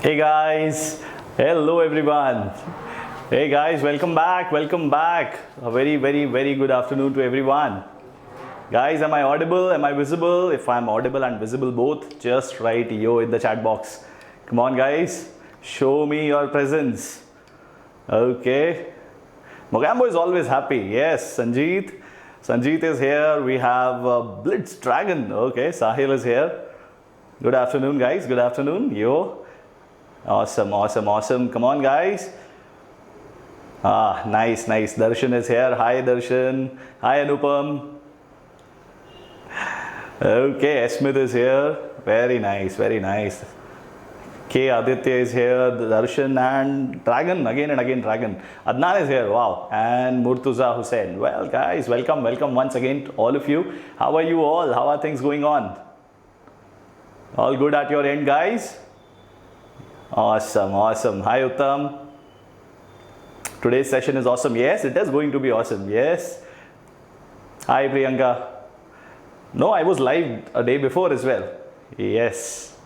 Hey guys, hello everyone. Hey guys, welcome back, A very good afternoon to everyone. Guys, am I audible? Am I visible? If I'm audible and visible both, just write yo in the chat box. Come on guys, show me your presence. Okay. Mogambo is always happy. Yes, Sanjeet. Sanjeet is here. We have Blitz Dragon. Okay, Sahil is here. Good afternoon guys, good afternoon. Yo. Awesome. Come on guys. Nice. Darshan is here. Hi Darshan. Hi Anupam. Okay, Smith is here. Very nice. K. Aditya is here. Darshan and Dragon. Again and again Dragon. Adnan is here. Wow. And Murtuza Hussain. Well guys, welcome once again to all of you. How are you all? How are things going on? All good at your end guys? Awesome. Hi Uttam. Today's session is awesome. Yes, it is going to be awesome. Yes. Hi Priyanka. No, I was live a day before as well. Yes.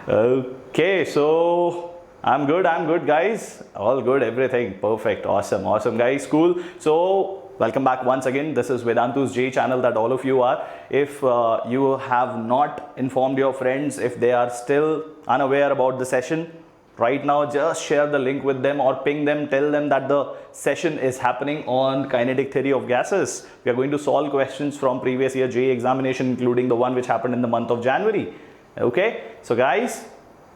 Okay, so I'm good guys. All good, everything perfect. Awesome guys. Cool. So welcome back once again. This is Vedantu's JEE channel that all of you are. If you have not informed your friends, if they are still unaware about the session, right now just share the link with them or ping them, tell them that the session is happening on kinetic theory of gases. We are going to solve questions from previous year JEE examination, including the one which happened in the month of January. Okay, so guys,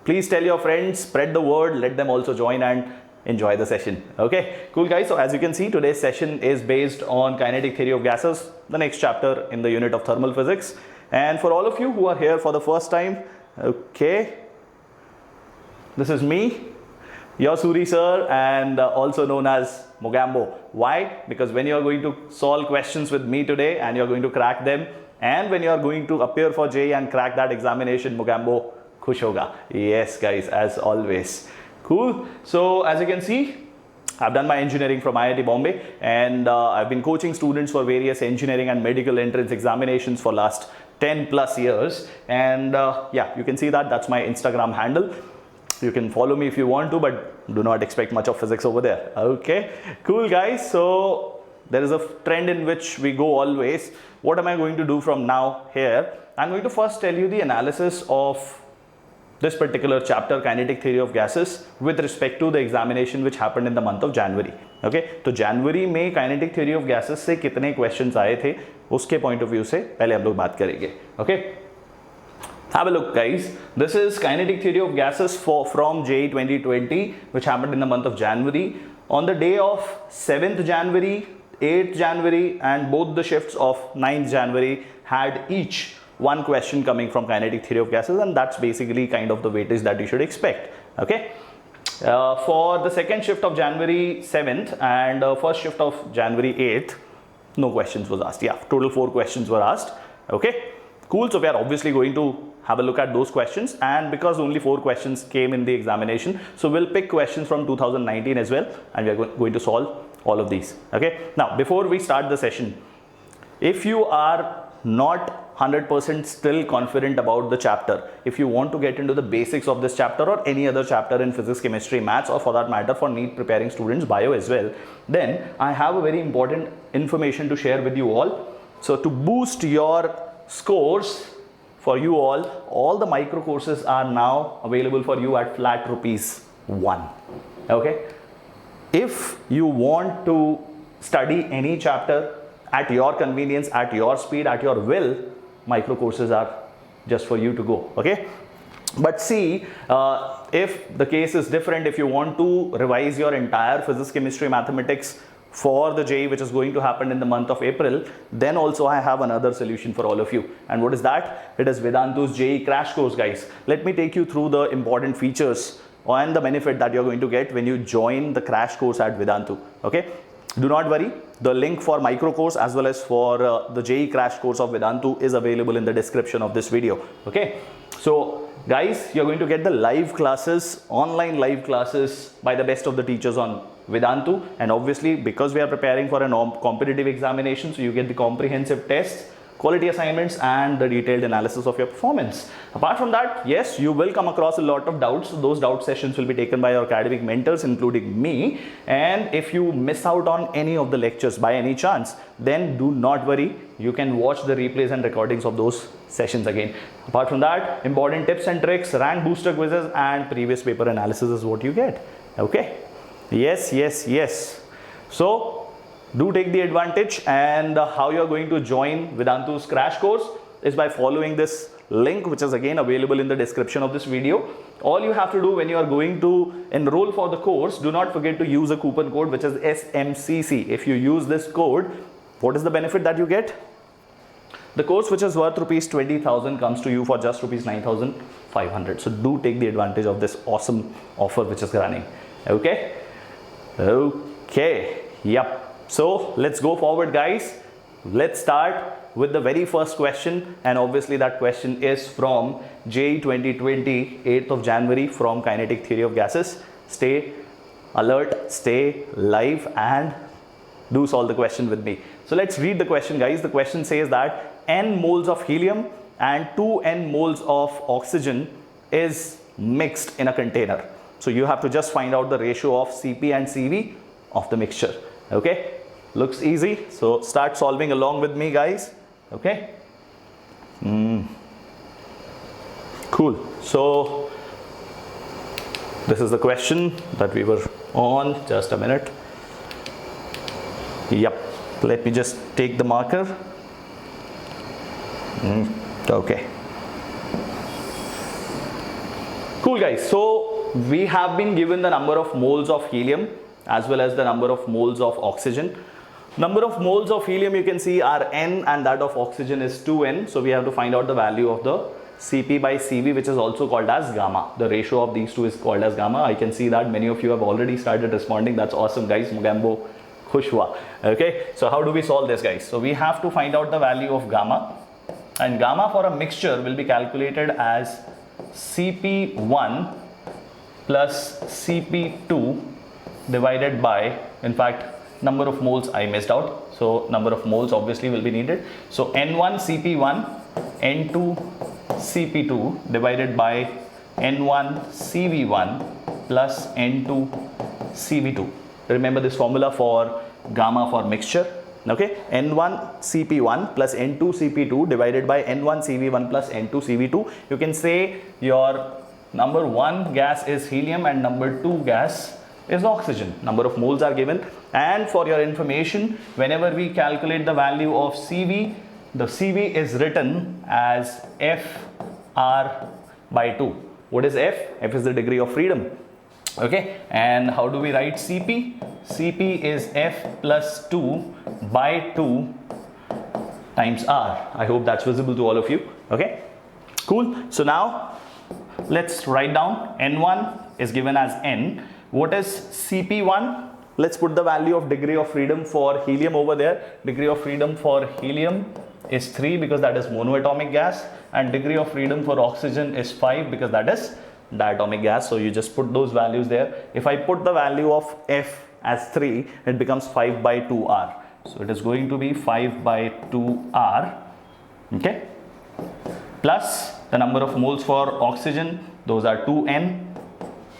please tell your friends, spread the word, let them also join and enjoy the session. Okay, cool guys. So as you can see, today's session is based on kinetic theory of gases, the next chapter in the unit of thermal physics. And for all of you who are here for the first time, okay, this is me, your Suri Sir, and also known as Mogambo. Why? Because when you are going to solve questions with me today and you are going to crack them, and when you are going to appear for JEE and crack that examination, Mogambo khush hoga. Yes guys, as always. Cool. So as you can see, I've done my engineering from IIT Bombay, and I've been coaching students for various engineering and medical entrance examinations for last 10 plus years. And yeah, you can see that that's my Instagram handle. You can follow me if you want to, but do not expect much of physics over there. Okay, cool guys. So there is a trend in which we go always. What am I going to do from now here? I'm going to first tell you the analysis of this particular chapter, kinetic theory of gases, with respect to the examination which happened in the month of January. Okay, तो January में kinetic theory of gases से कितने questions आए थे, उसके point of view से पहले हम लोग बात करेंगे. Okay, have a look guys. This is kinetic theory of gases from JEE 2020, which happened in the month of January. On the day of 7th January, 8th January, and both the shifts of 9th January had each one question coming from kinetic theory of gases, and that's basically kind of the weightage that you should expect. Okay, for the second shift of January 7th and first shift of January 8th, no questions was asked. Yeah, total 4 questions were asked. Okay, cool. So we are obviously going to have a look at those questions, and because only 4 questions came in the examination, so we'll pick questions from 2019 as well, and we are going to solve all of these. Okay, now before we start the session, if you are not 100% still confident about the chapter, if you want to get into the basics of this chapter or any other chapter in physics, chemistry, maths, or for that matter for NEET preparing students, bio as well, then I have a very important information to share with you all. So to boost your scores for you all the micro courses are now available for you at flat ₹1. Okay, if you want to study any chapter at your convenience, at your speed, at your will, micro courses are just for you to go. Okay, but see, if the case is different, if you want to revise your entire physics, chemistry, mathematics for the JEE which is going to happen in the month of April, then also I have another solution for all of you. And what is that? It is Vedantu's JEE crash course guys. Let me take you through the important features and the benefit that you're going to get when you join the crash course at Vedantu. Okay, do not worry, the link for micro course as well as for the JEE crash course of Vedantu is available in the description of this video. Okay, so guys, you're going to get the live classes, online live classes by the best of the teachers on Vedantu, and obviously because we are preparing for a competitive examination, so you get the comprehensive tests quality assignments and the detailed analysis of your performance. Apart from that, yes, you will come across a lot of doubts. Those doubt sessions will be taken by your academic mentors, including me. And if you miss out on any of the lectures by any chance, then do not worry. You can watch the replays and recordings of those sessions again. Apart from that, important tips and tricks, rank booster quizzes and previous paper analysis is what you get. Okay. Yes, yes, yes. So do take the advantage, and how you are going to join Vedantu's crash course is by following this link, which is again available in the description of this video. All you have to do when you are going to enroll for the course, do not forget to use a coupon code which is SMCC. If you use this code, what is the benefit that you get? The course, which is worth rupees 20,000, comes to you for just rupees 9,500. So do take the advantage of this awesome offer which is running. Okay. Okay. Yep. So let's go forward, guys. Let's start with the very first question, and obviously that question is from JEE 2020, 8th of January, from Kinetic Theory of Gases. Stay alert, stay live, and do solve the question with me. So let's read the question, guys. The question says that n moles of helium and 2n moles of oxygen is mixed in a container. So you have to just find out the ratio of Cp and Cv of the mixture. Okay, looks easy. So start solving along with me, guys. Okay. Cool. So this is the question that we were on. Just a minute. Yep. Let me just take the marker. Okay. Cool, guys. So we have been given the number of moles of helium as well as the number of moles of oxygen. Number of moles of helium you can see are n, and that of oxygen is 2n. So we have to find out the value of the Cp by Cv, which is also called as gamma. The ratio of these two is called as gamma. I can see that many of you have already started responding. That's awesome, guys. Mugambo khush hua. Okay, so how do we solve this, guys? So we have to find out the value of gamma, and gamma for a mixture will be calculated as Cp1 plus Cp2 divided by, in fact, number of moles I missed out. So number of moles obviously will be needed. So N1 Cp1, N2 Cp2 divided by N1 Cv1 plus N2 Cv2. Remember this formula for gamma for mixture. Okay, N1 Cp1 plus N2 Cp2 divided by N1 Cv1 plus N2 Cv2. You can say your number 1 gas is helium and number 2 gas is oxygen. Number of moles are given, and for your information, whenever we calculate the value of Cv, the Cv is written as Fr by 2. What is F? F is the degree of freedom. Okay, and how do we write Cp? Cp is F plus 2 by 2 times R. I hope that's visible to all of you. Okay, cool. So now let's write down N1 is given as N. What is Cp1? Let's put the value of degree of freedom for helium over there. Degree of freedom for helium is 3 because that is monoatomic gas, and degree of freedom for oxygen is 5 because that is diatomic gas. So you just put those values there. If I put the value of F as 3, it becomes 5 by 2R. So it is going to be 5 by 2R. Okay. Plus the number of moles for oxygen, those are 2N.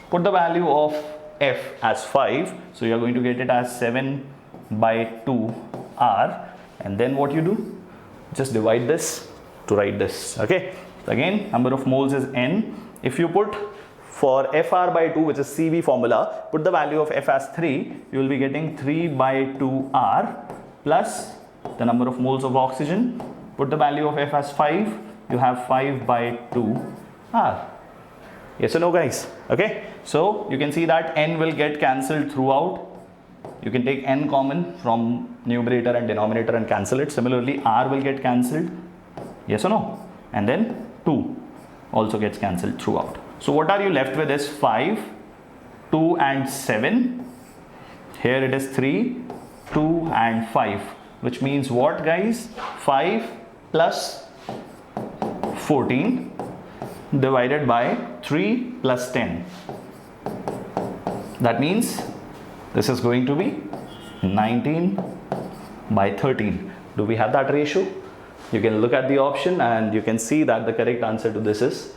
Put the value of F as 5, so you are going to get it as 7 by 2R, and then what you do? Just divide this to write this. Okay, so again, number of moles is N. If you put for Fr by 2, which is Cv formula, put the value of F as 3, you will be getting 3 by 2R plus the number of moles of oxygen. Put the value of F as 5, you have 5 by 2R. Yes or no, guys? Okay, so you can see that N will get cancelled throughout. You can take N common from numerator and denominator and cancel it. Similarly, R will get cancelled. Yes or no? And then 2 also gets cancelled throughout. So what are you left with is 5, 2 and 7. Here it is 3, 2 and 5. Which means what, guys? 5 plus 14 divided by 3 plus 10. That means this is going to be 19 by 13. Do we have that ratio? You can look at the option and you can see that the correct answer to this is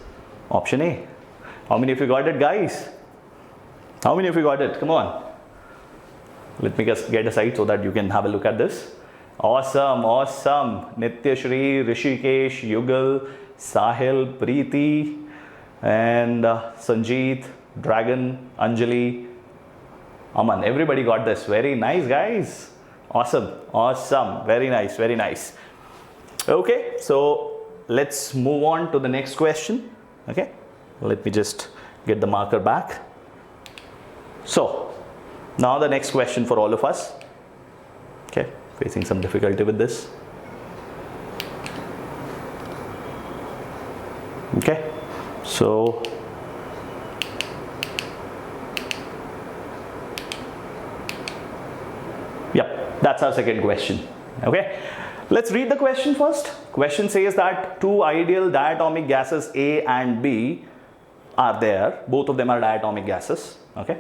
option A. How many of you got it, guys? How many of you got it? Come on. Let me just get aside so that you can have a look at this. Awesome, awesome. Nityashri, Rishikesh, Yugal, Sahil, Preeti, and Sanjeet, Dragon, Anjali, Aman. Everybody got this. Very nice, guys. Awesome, awesome. Very nice, very nice. Okay, so let's move on to the next question. Okay, let me just get the marker back. So now the next question for all of us. Okay, facing some difficulty with this. Okay, so yep, that's our second question. Okay, let's read the question first. Question says that two ideal diatomic gases A and B are there. Both of them are diatomic gases. Okay,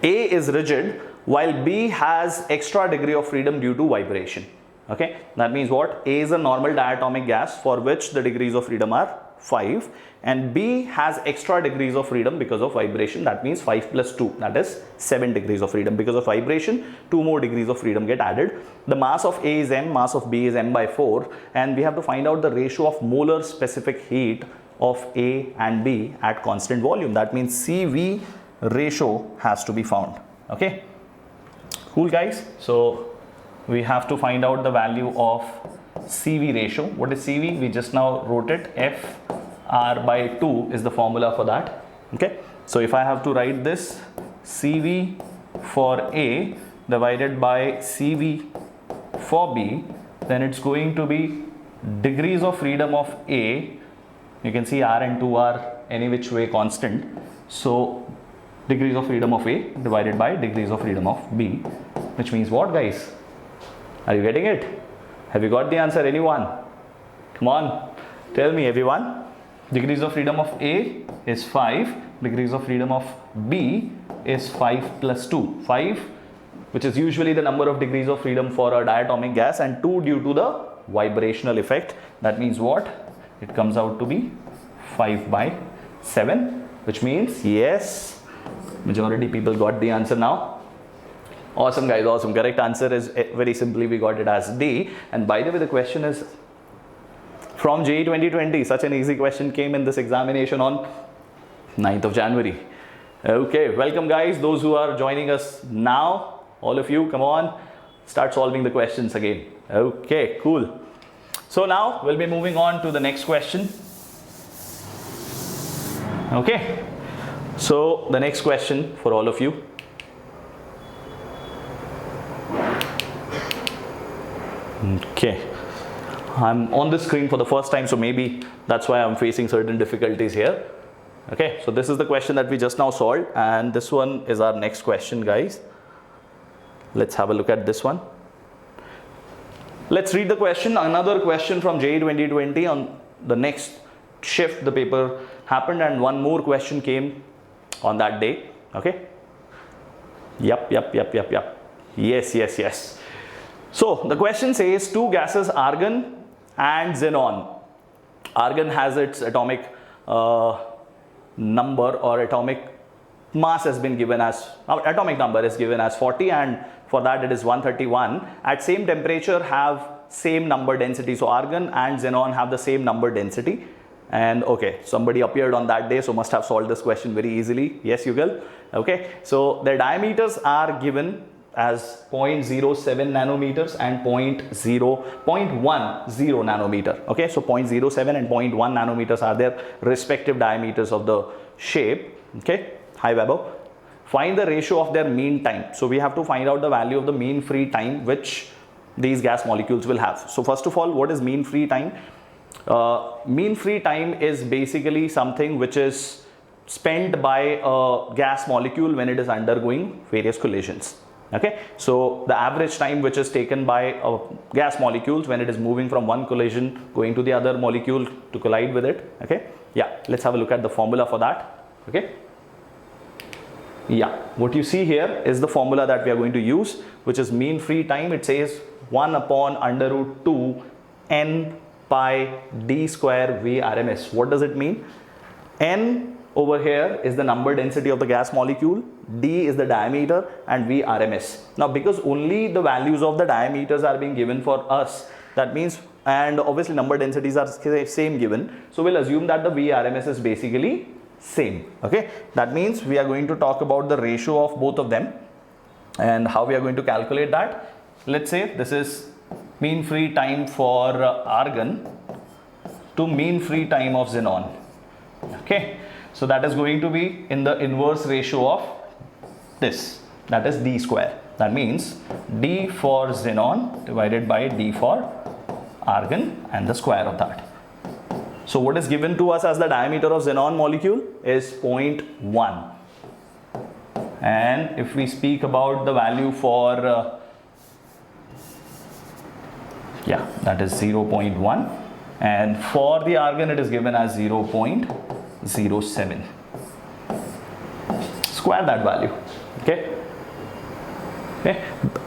A is rigid while B has extra degree of freedom due to vibration. Okay, that means what? A is a normal diatomic gas for which the degrees of freedom are 5, and B has extra degrees of freedom because of vibration. That means 5 plus 2, that is 7 degrees of freedom. Because of vibration, 2 more degrees of freedom get added. The mass of A is m, mass of B is m by 4, and we have to find out the ratio of molar specific heat of A and B at constant volume. That means CV ratio has to be found. Okay, cool, guys. So we have to find out the value of CV ratio. What is CV? We just now wrote it. F R by 2 is the formula for that. Okay, so if I have to write this, CV for A divided by CV for B, then it's going to be degrees of freedom of A. You can see R and 2 are any which way constant. So degrees of freedom of A divided by degrees of freedom of B, which means what, guys? Are you getting it? Have you got the answer, anyone? Come on, tell me, everyone. Degrees of freedom of A is 5, degrees of freedom of B is 5 plus 2. 5, which is usually the number of degrees of freedom for a diatomic gas, and 2 due to the vibrational effect. That means what? It comes out to be 5 by 7, which means yes, majority people got the answer now. Awesome, guys, awesome. Correct answer is very simply we got it as D. And by the way, the question is from JEE 2020. Such an easy question came in this examination on 9th of January. Okay, welcome, guys. Those who are joining us now, all of you, come on, start solving the questions again. Okay, cool. So now we'll be moving on to the next question. Okay, so the next question for all of you. Okay, I'm on the screen for the first time, so maybe that's why I'm facing certain difficulties here. Okay, so this is the question that we just now solved, and this one is our next question, guys. Let's have a look at this one. Let's read the question. Another question from JEE 2020. On the next shift, the paper happened, and one more question came on that day. Okay. Yep. Yes. So the question says two gases, argon and xenon. Argon has its atomic number, or atomic mass has been given as, atomic number is given as 40, and for that it is 131. At same temperature have same number density. So argon and xenon have the same number density. And okay, somebody appeared on that day, so must have solved this question very easily. Yes, Yugal. Okay, so their diameters are given as 0.07 nanometers and 0.10 nanometer. Okay, so 0.07 and 0.1 nanometers are their respective diameters of the shape. Okay, hi Weber. Find the ratio of their mean time. So we have to find out the value of the mean free time which these gas molecules will have. So first of all, what is mean free time? Mean free time is basically something which is spent by a gas molecule when it is undergoing various collisions. Okay, so the average time which is taken by a gas molecules when it is moving from one collision going to the other molecule to collide with it. Okay, yeah, let's have a look at the formula for that. Okay, yeah, what you see here is the formula that we are going to use, which is mean free time. It says 1 upon under root 2 N pi d square V RMS. What does it mean? N over here is the number density of the gas molecule, d is the diameter, and V RMS. Now because only the values of the diameters are being given for us, that means, and obviously number densities are same given, so we'll assume that the V RMS is basically same. Okay, that means we are going to talk about the ratio of both of them and how we are going to calculate that. Let's say this is mean free time for argon to mean free time of xenon. Okay, so that is going to be in the inverse ratio of this, that is d square. That means d for xenon divided by d for argon and the square of that. So what is given to us as the diameter of xenon molecule is 0.1. And if we speak about the value for that is 0.1, and for the argon it is given as 0.07. Square that value. Okay.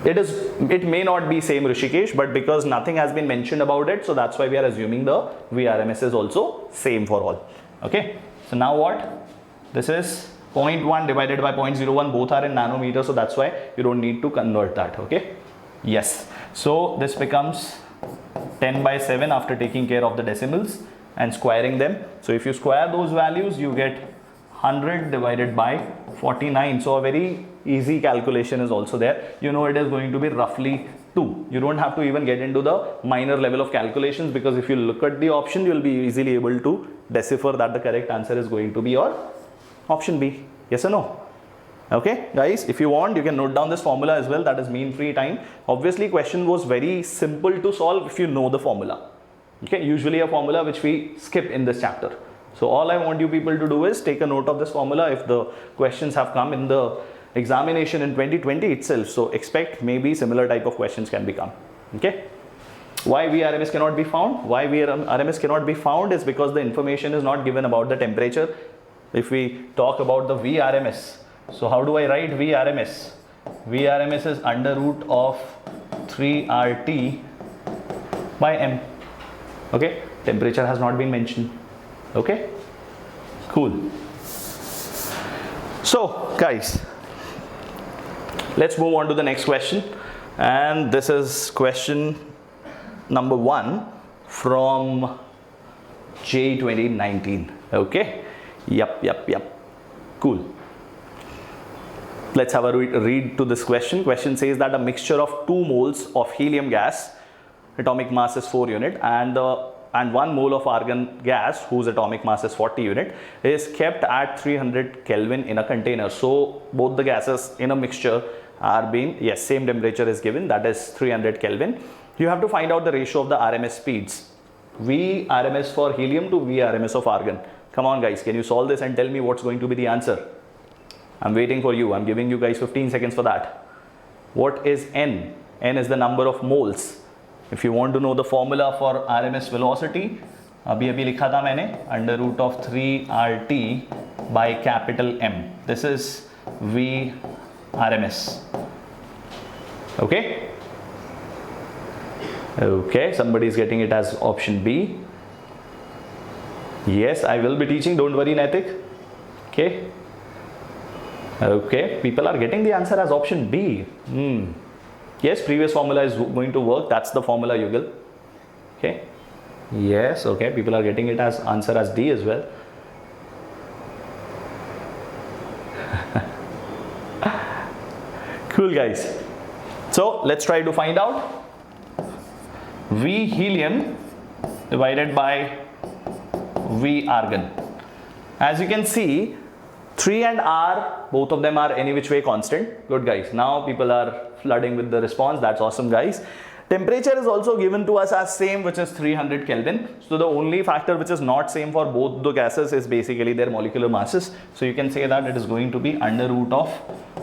It may not be same, Rishikesh, but because nothing has been mentioned about it, so that's why we are assuming the VRMS is also same for all. Okay, so now what? This is 0.1 divided by 0.01, both are in nanometers, so that's why you don't need to convert that. Okay, yes, so this becomes 10 by 7 after taking care of the decimals and squaring them. So if you square those values, you get 100 divided by 49. So a very easy calculation is also there. You know it is going to be roughly 2. You don't have to even get into the minor level of calculations, because if you look at the option, you will be easily able to decipher that the correct answer is going to be your option B. Yes or no? Okay guys, if you want, you can note down this formula as well, that is mean free time. Obviously question was very simple to solve if you know the formula. Okay, usually a formula which we skip in this chapter. So all I want you people to do is take a note of this formula if the questions have come in the examination in 2020 itself. So expect maybe similar type of questions can become. Okay. Why VRMS cannot be found? Why VRMS cannot be found is because the information is not given about the temperature. If we talk about the VRMS, so how do I write VRMS? VRMS is under root of 3 RT by M. Okay, temperature has not been mentioned. Okay, cool. So guys, let's move on to the next question, and this is question number 1 from JEE 2019. Okay, yep, cool. Let's have a read to this question. Question says that a mixture of 2 moles of helium gas, atomic mass is 4 unit, and 1 mole of argon gas, whose atomic mass is 40 unit, is kept at 300 Kelvin in a container. So both the gases in a mixture are being, yes, same temperature is given, that is 300 Kelvin. You have to find out the ratio of the RMS speeds. V RMS for helium to V RMS of argon. Come on guys, can you solve this and tell me what's going to be the answer? I'm waiting for you. I'm giving you guys 15 seconds for that. What is N? N is the number of moles. If you want to know the formula for RMS velocity, अभी लिखा था मैंने, under root of 3 RT by capital M. This is V RMS. Okay? Okay, somebody is getting it as option B. Yes, I will be teaching, don't worry Naitik. Okay. Okay, people are getting the answer as option B. Yes, previous formula is going to work. That's the formula, Yugal. Okay. Yes, okay, people are getting it as answer as D as well. Cool guys. So let's try to find out V helium divided by V argon. As you can see, 3 and R, both of them are any which way constant. Good guys. Now people are flooding with the response. That's awesome guys. Temperature is also given to us as same, which is 300 Kelvin. So the only factor which is not same for both the gases is basically their molecular masses. So you can say that it is going to be under root of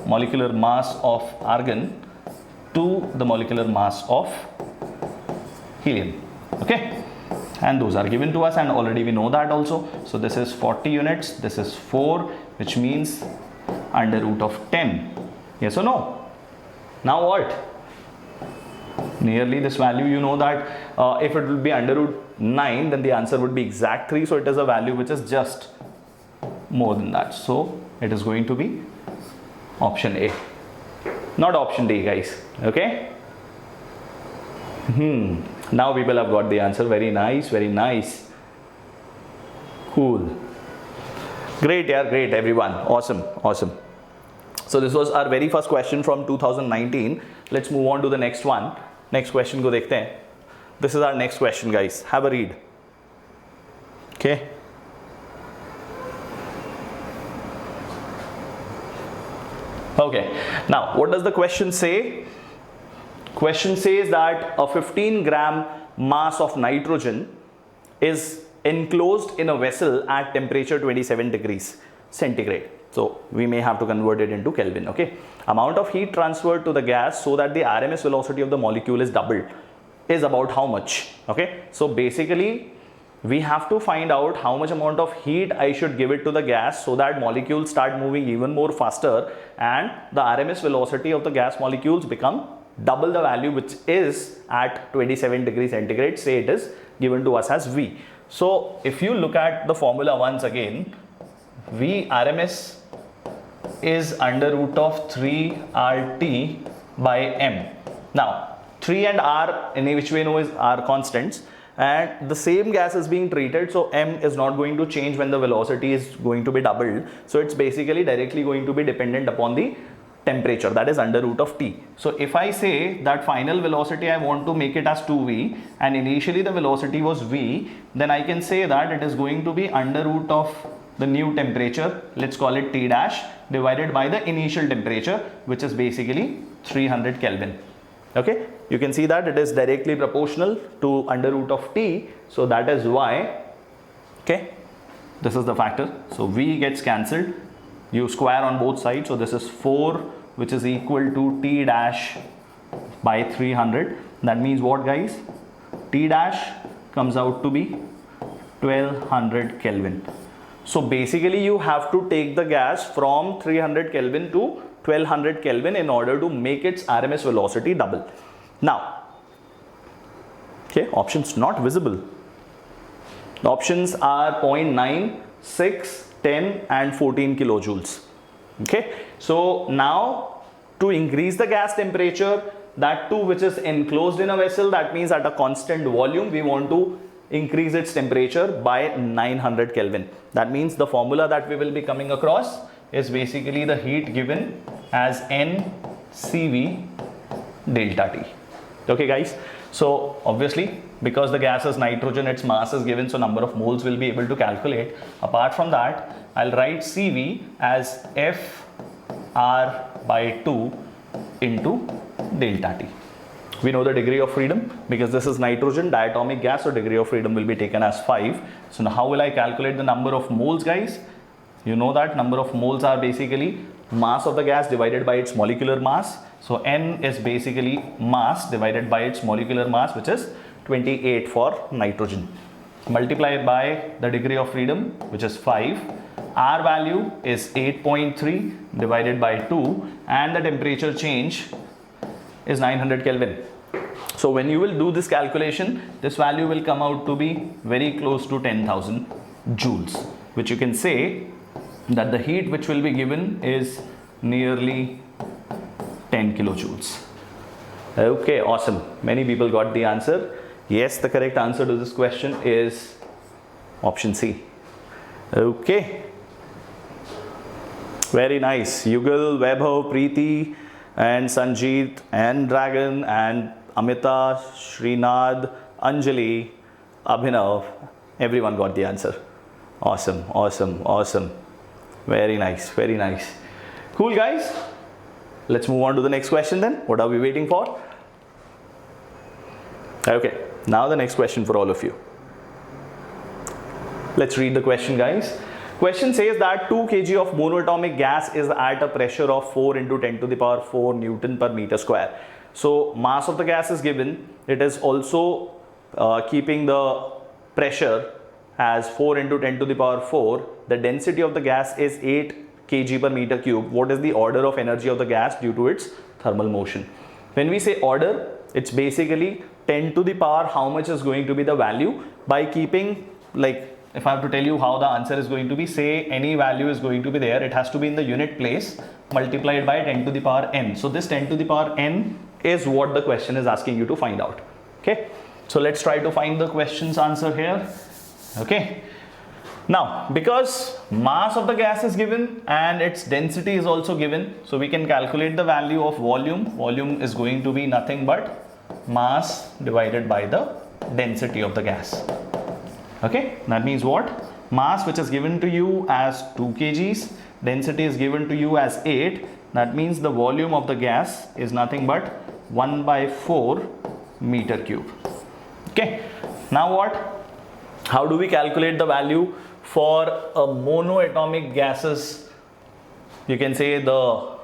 molecular mass of argon to the molecular mass of helium. Okay. And those are given to us, and already we know that also. So this is 40 units, this is 4, which means under root of 10. Yes or no? Now what? nearly this value. You know that if it will be under root 9, then the answer would be exact 3. So it is a value which is just more than that. So it is going to be option A, not option D, guys. Okay. Now people have got the answer. Very nice, very nice. Cool. Great, yeah, great, everyone. Awesome, awesome. So this was our very first question from 2019. Let's move on to the next one. Next question ko dekhte hain. This is our next question, guys. Have a read. Okay. Okay. Now, what does the question say? Question says that a 15 gram mass of nitrogen is enclosed in a vessel at temperature 27 degrees centigrade. So we may have to convert it into Kelvin. Okay. Amount of heat transferred to the gas so that the RMS velocity of the molecule is doubled is about how much? Okay. So basically we have to find out how much amount of heat I should give it to the gas so that molecules start moving even more faster and the RMS velocity of the gas molecules become double the value which is at 27 degrees centigrade. Say it is given to us as V. So if you look at the formula once again, V RMS is under root of 3 RT by M. Now 3 and R in which we know is R constants, and the same gas is being treated, so M is not going to change when the velocity is going to be doubled. So it's basically directly going to be dependent upon the temperature, that is under root of T. So if I say that final velocity I want to make it as 2V and initially the velocity was V, then I can say that it is going to be under root of the new temperature, let's call it T dash, divided by the initial temperature, which is basically 300 Kelvin. Okay, you can see that it is directly proportional to under root of T. So that is why, okay, this is the factor. So V gets cancelled. You square on both sides. So this is 4, which is equal to T dash by 300. That means what, guys? T dash comes out to be 1200 Kelvin. So basically you have to take the gas from 300 Kelvin to 1200 Kelvin in order to make its RMS velocity double. Now, okay, options not visible. The options are 0.9, 6, 10 and 14 kilojoules. Okay, so now to increase the gas temperature, that too which is enclosed in a vessel, that means at a constant volume, we want to increase its temperature by 900 Kelvin. That means the formula that we will be coming across is basically the heat given as NCV delta T. Okay, guys. So obviously, because the gas is nitrogen, its mass is given, so number of moles will be able to calculate. Apart from that, I'll write CV as FR by 2 into delta T. We know the degree of freedom because this is nitrogen, diatomic gas, so degree of freedom will be taken as 5. So now how will I calculate the number of moles, guys? You know that number of moles are basically mass of the gas divided by its molecular mass. So N is basically mass divided by its molecular mass, which is 28 for nitrogen. Multiplied by the degree of freedom, which is 5. R value is 8.3 divided by 2 and the temperature change is 900 Kelvin. So when you will do this calculation, this value will come out to be very close to 10,000 joules, which you can say that the heat which will be given is nearly 10 kilojoules. Okay, awesome. Many people got the answer. Yes, the correct answer to this question is option C. Okay. Very nice. Yugal, Vaibhav, Preeti and Sanjeet and Dragon and Amita, Srinath, Anjali, Abhinav. Everyone got the answer. Awesome, awesome, awesome. Very nice, very nice. Cool, guys. Let's move on to the next question then. What are we waiting for? Okay, now the next question for all of you. Let's read the question, guys. Question says that 2 kg of monoatomic gas is at a pressure of 4 into 10 to the power 4 Newton per meter square. So mass of the gas is given. It is also keeping the pressure as 4 into 10 to the power 4. The density of the gas is 8 kg per meter cube. What is the order of energy of the gas due to its thermal motion? When we say order, It's basically 10 to the power how much is going to be the value by keeping, like, if I have to tell you how the answer is going to be, say any value is going to be there, it has to be in the unit place multiplied by 10 to the power n. So this 10 to the power n is what the question is asking you to find out. Okay, so let's try to find the question's answer here. Okay, now because mass of the gas is given and its density is also given, so we can calculate the value of volume. Volume is going to be nothing but mass divided by the density of the gas. Okay, that means what? Mass which is given to you as 2 kgs, density is given to you as 8. That means the volume of the gas is nothing but 1 by 4 meter cube. Okay, now what? How do we calculate the value for a monoatomic gases? You can say the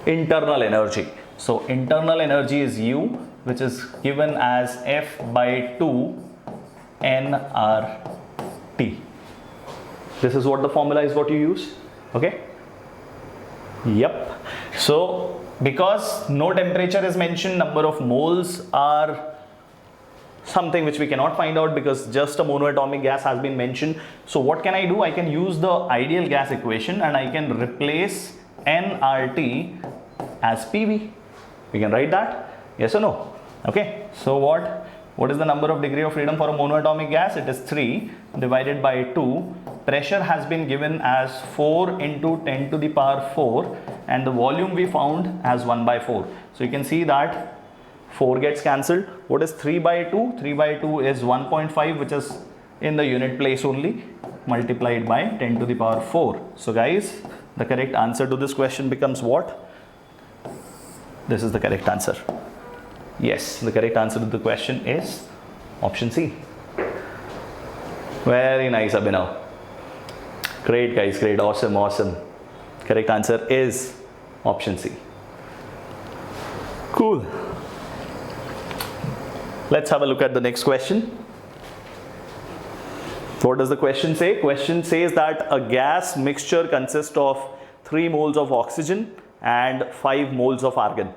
internal energy. So internal energy is U, which is given as F by 2 nRT. This is what the formula is, what you use. Okay, yep. So because no temperature is mentioned, number of moles are something which we cannot find out because just a monoatomic gas has been mentioned. So what can I do? I can use the ideal gas equation and I can replace nRT as PV. We can write that, yes or no? Okay, so what is the number of degree of freedom for a monoatomic gas? It is 3 divided by 2. Pressure has been given as 4 into 10 to the power 4 and the volume we found as 1 by 4. So you can see that 4 gets cancelled. What is 3 by 2? 3 by 2 is 1.5, which is in the unit place only, multiplied by 10 to the power 4. So guys, the correct answer to this question becomes what? This is the correct answer. Yes, the correct answer to the question is option C. Very nice, Abhinav. Great guys, great, awesome, awesome. Correct answer is option C. Cool. Let's have a look at the next question. What does the question say? Question says that a gas mixture consists of 3 moles of oxygen and 5 moles of argon.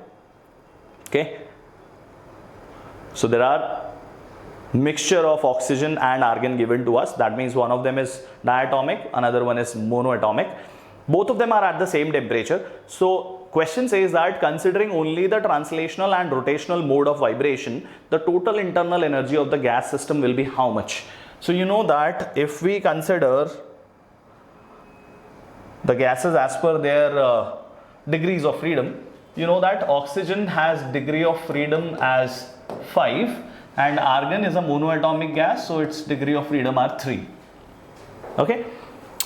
Okay. So there are mixture of oxygen and argon given to us. That means one of them is diatomic, another one is monoatomic. Both of them are at the same temperature. So question says that considering only the translational and rotational mode of vibration, the total internal energy of the gas system will be how much? So you know that if we consider the gases as per their degrees of freedom, you know that oxygen has degree of freedom as 5 and argon is a monoatomic gas, so its degree of freedom are 3. Okay,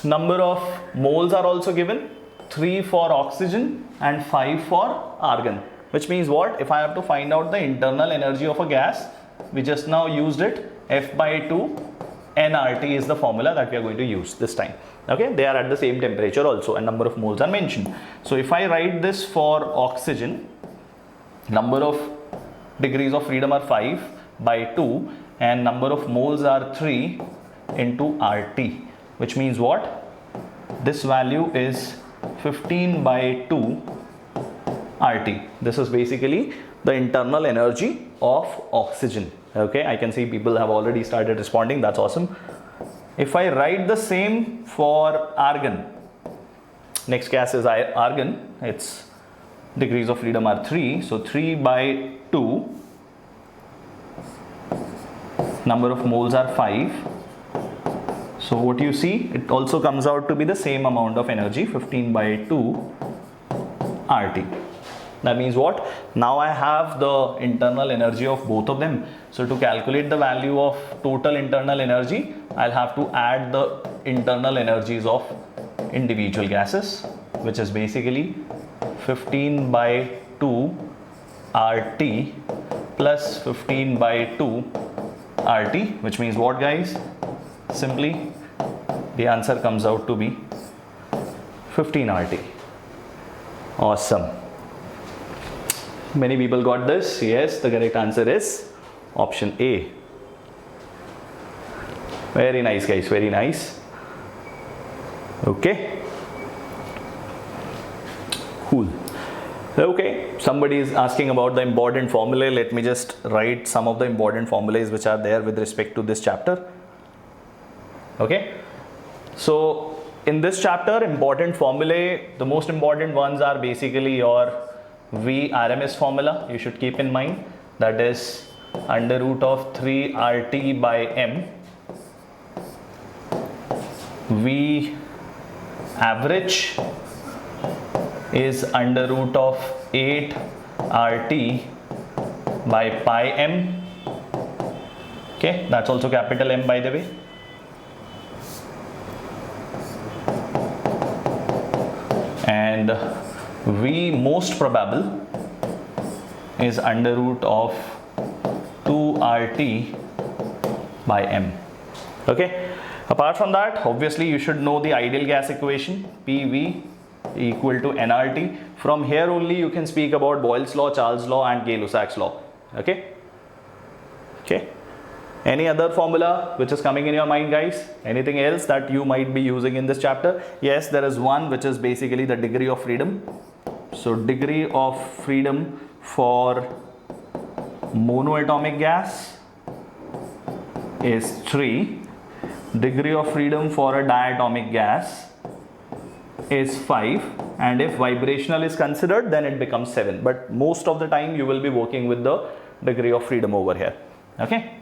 number of moles are also given, 3 for oxygen and 5 for argon, which means what? If I have to find out the internal energy of a gas, we just now used it, F by 2 nRT is the formula that we are going to use this time. Okay, they are at the same temperature also and number of moles are mentioned. So if I write this for oxygen, number of degrees of freedom are 5 by 2 and number of moles are 3 into RT, which means what? This value is 15 by 2 RT. This is basically the internal energy of oxygen. Okay, I can see people have already started responding. That's awesome. If I write the same for argon, next gas is argon, its degrees of freedom are 3, so 3 by 2, number of moles are 5. So what you see, it also comes out to be the same amount of energy, 15 by 2 RT. That means what? Now I have the internal energy of both of them. So to calculate the value of total internal energy, I'll have to add the internal energies of individual gases, which is basically 15 by 2 RT plus 15 by 2 RT, which means what, guys? Simply the answer comes out to be 15 RT. Awesome. Many people got this. Yes, the correct answer is option A. Very nice, guys, very nice. Okay, cool. Okay, somebody is asking about the important formulae. Let me just write some of the important formulas which are there with respect to this chapter. Okay, so in this chapter, important formulae, the most important ones are basically your V RMS formula. You should keep in mind, that is under root of 3 RT by M. V average is under root of 8 RT by pi M. Okay, that's also capital M, by the way. And V most probable is under root of 2 RT by M. Okay, apart from that, obviously you should know the ideal gas equation, PV equal to nRT. From here only you can speak about Boyle's law, Charles' law and Gay-Lussac's law. Okay. Any other formula which is coming in your mind, guys? Anything else that you might be using in this chapter? Yes, there is one which is basically the degree of freedom. So degree of freedom for monoatomic gas is 3. Degree of freedom for a diatomic gas is 5, and if vibrational is considered, then it becomes 7. But most of the time you will be working with the degree of freedom over here. Okay.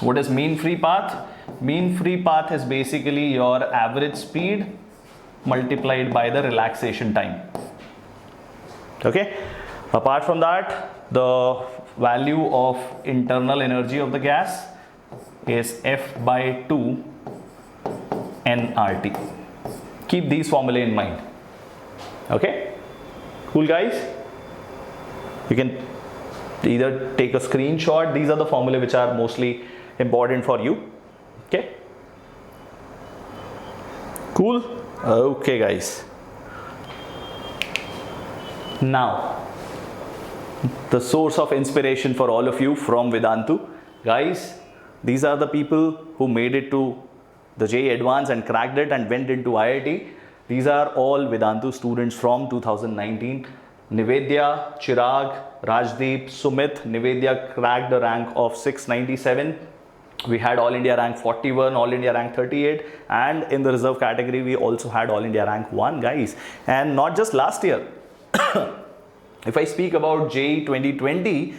What is mean free path? Mean free path is basically your average speed multiplied by the relaxation time. Okay. Apart from that, the value of internal energy of the gas is F by 2 nRT. Keep these formulae in mind. Okay. Cool, guys. You can either take a screenshot. These are the formulae which are mostly important for you. Okay. Cool. Okay, guys. Now, the source of inspiration for all of you from Vedantu. Guys, these are the people who made it to the JEE Advanced and cracked it and went into IIT. These are all Vedantu students from 2019. Nivedya, Chirag, Rajdeep, Sumit. Nivedya cracked the rank of 697. We had All India rank 41, All India rank 38, and in the reserve category we also had All India rank 1, guys. And not just last year. If I speak about JEE 2020,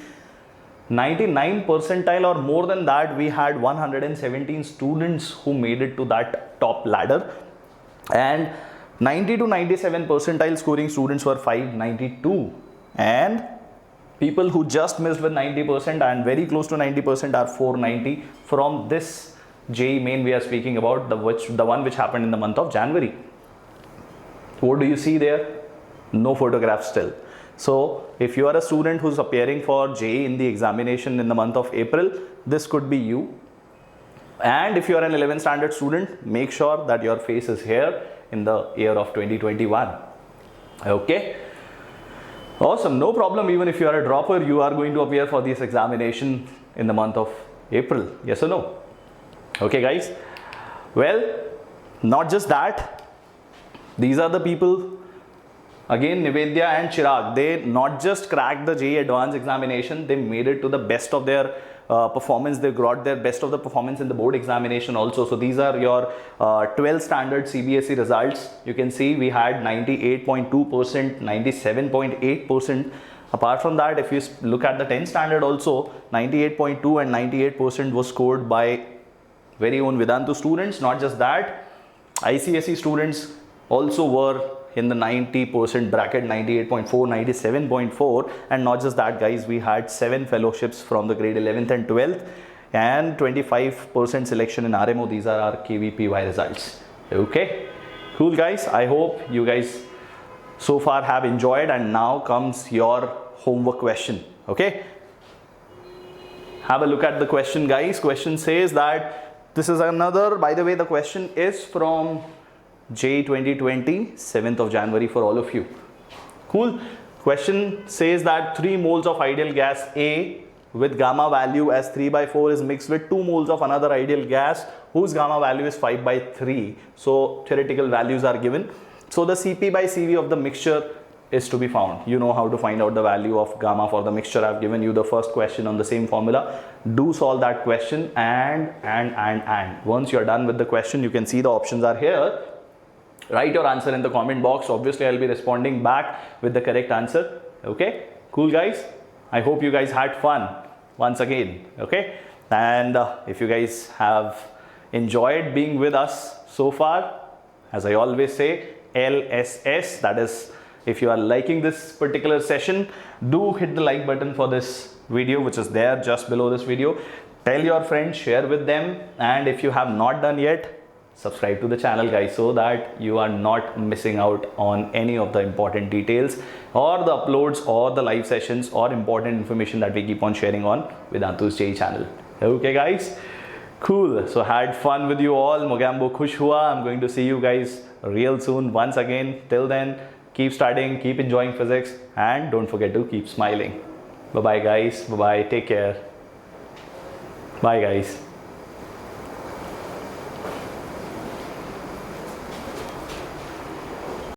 99 percentile or more than that, we had 117 students who made it to that top ladder, and 90 to 97 percentile scoring students were 592, and people who just missed with 90% and very close to 90% are 490 from this JEE Main we are speaking about, the one which happened in the month of January. What do you see there? No photographs still. So if you are a student who's appearing for JEE in the examination in the month of April, this could be you. And if you are an 11th standard student, make sure that your face is here in the year of 2021. Okay. Awesome. No problem. Even if you are a dropper, you are going to appear for this examination in the month of April. Yes or no? Okay, guys. Well, not just that. These are the people. Again, Nivedya and Chirag, they not just cracked the JEE Advanced examination, they made it to the best of their performance. They got their best of the performance in the board examination also. So these are your 12 standard CBSE results. You can see we had 98.2%, 97.8%. Apart from that, if you look at the 10 standard also, 98.2 and 98% was scored by very own Vedantu students. Not just that, ICSE students also were in the 90% bracket, 98.4, 97.4, and not just that, guys, we had 7 fellowships from the grade 11th and 12th and 25% selection in RMO. These are our KVPY results. Okay, cool, guys. I hope you guys so far have enjoyed, and now comes your homework question. Okay, have a look at the question, guys. Question says that this is another, by the way, the question is from JEE 2020, 7th of January for all of you. Cool. Question says that 3 moles of ideal gas A with gamma value as 3/4 is mixed with 2 moles of another ideal gas whose gamma value is 5/3. So theoretical values are given. So the Cp by Cv of the mixture is to be found. You know how to find out the value of gamma for the mixture. I've given you the first question on the same formula. Do solve that question, and once you're done with the question, you can see the options are here. Write your answer in the comment box. Obviously, I'll be responding back with the correct answer. Okay, cool guys. I hope you guys had fun once again. Okay, and if you guys have enjoyed being with us so far, as I always say, LSS, that is, if you are liking this particular session, do hit the like button for this video, which is there just below this video. Tell your friends, share with them, and if you have not done yet, subscribe to the channel guys, so that you are not missing out on any of the important details or the uploads or the live sessions or important information that we keep on sharing on Vedantu's JEE channel. Okay guys, cool. So had fun with you all. Mogambo khush hua. I'm going to see you guys real soon once again. Till then, keep studying, keep enjoying physics, and don't forget to keep smiling. Bye bye guys. Bye bye. Take care. Bye guys.